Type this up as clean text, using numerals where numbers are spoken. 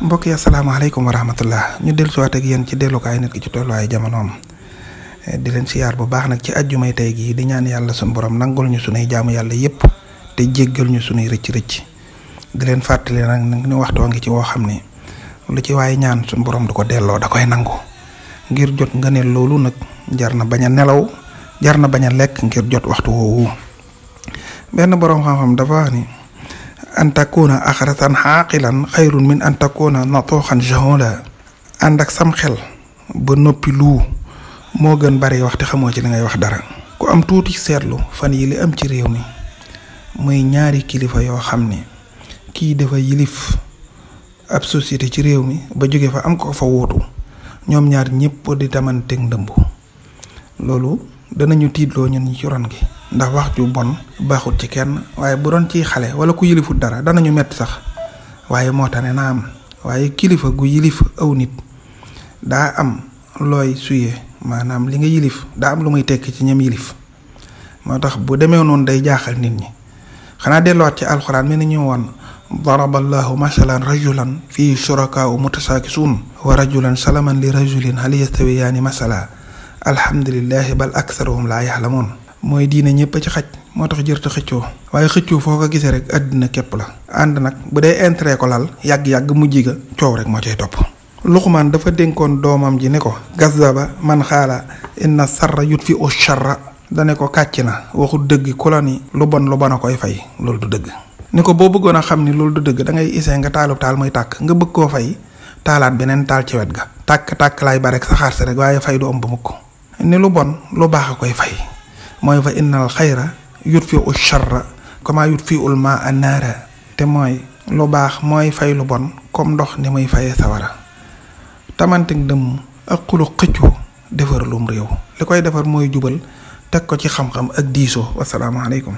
mbokk yi asalaamaaleykum wa rahmatullah ñu dellusiwaat ak yéen ci dellukaay nit ki ci tolluwaay jamonoom di leen siyaar bu baax nag ci àjjumay tey gii di ñaan yàlla suñu borom nangul ñu sunuy jaamu yàlla yépp te jéggal ñu sunuy rëcc-rëcc di leen fàttali nag ni waxtoo ngi ci woo xam ne lu ci waaye ñaan suñu borom du ko delloo da koy nangu ngir jot nga ne loolu nag jar na bañ a nelaw jar na bañ a lekk ngir jot waxtu woowu benn borom xam-xam dafa wax ni an takuna axratan xaaqilan xayrun min an takuna natooxan jahula ànd ak sam xel ba noppi lu moo gën bari wax te xamoo ci li ngay wax dara. ku am tuuti seetlu fan yi li am ci réew mi muy ñaari kilifa yoo xam ne kii dafa yilif ab société ci réew mi ba jóge fa am ko fa wóotu ñoom ñaar ñëpp di tamanteeg ndëmb loolu danañu tiitloo ñun ñi ci ron gi ndax wax ju bon baaxut ci kenn waaye bu doon ciy xale wala ku yilifut dara danañu metti sax waaye moo tax ne naa am waaye kilifa gu yilif aw nit daa am looy suyee maanaam li nga yilif daa am lu muy tekk ci ñam yilif moo tax bu demee noonu day jaaxal nit ñi xanaa delluwaat ci alxuraan mi ni ñu woon daraballahu masalan rajulan fii shurakaa'u mutasaakisuun wa rajulan salaman li rajulin hal yastawiyaani masala alhamdulillahi bal aksaruhum laa yaxlamuun mooy diine ñëpp a ci xaj moo tax jërta xëccoo waaye xëccoo foo ko gisee rek àddina képp la ànd nag bu dee intérêt ko lal yàgg-yàgg mujj ga coow rek moo cay topp. Luqmaan dafa dénkoon doomam ji ne ko gazaba man xaala inna sarra yutfi u sharra dane ko kàcc na waxu dëgg ku la ni lu bon a koy fay loolu du dëgg ni ko boo bëggoon a xam ni loolu du dëgg da ngay isee nga taalub taal muy tàkk nga bëgg koo fay taalaat beneen taal ci wet ga tàkk laay ba rek saxaar si rek waaye fay du am ba mukk ni lu bon lu baax a koy fay mooy fa innal xayra yutfi u sharra kama yutfi ul ma a naara te mooy lu baax mooy fay lu bon comme ndox ni muy fayee sawara tamanteeg dëmm ak xulu xëccoo defar lum réew li koy defar mooy jubal teg ko ci xam-xam ak diisoo wasalaamaaleykum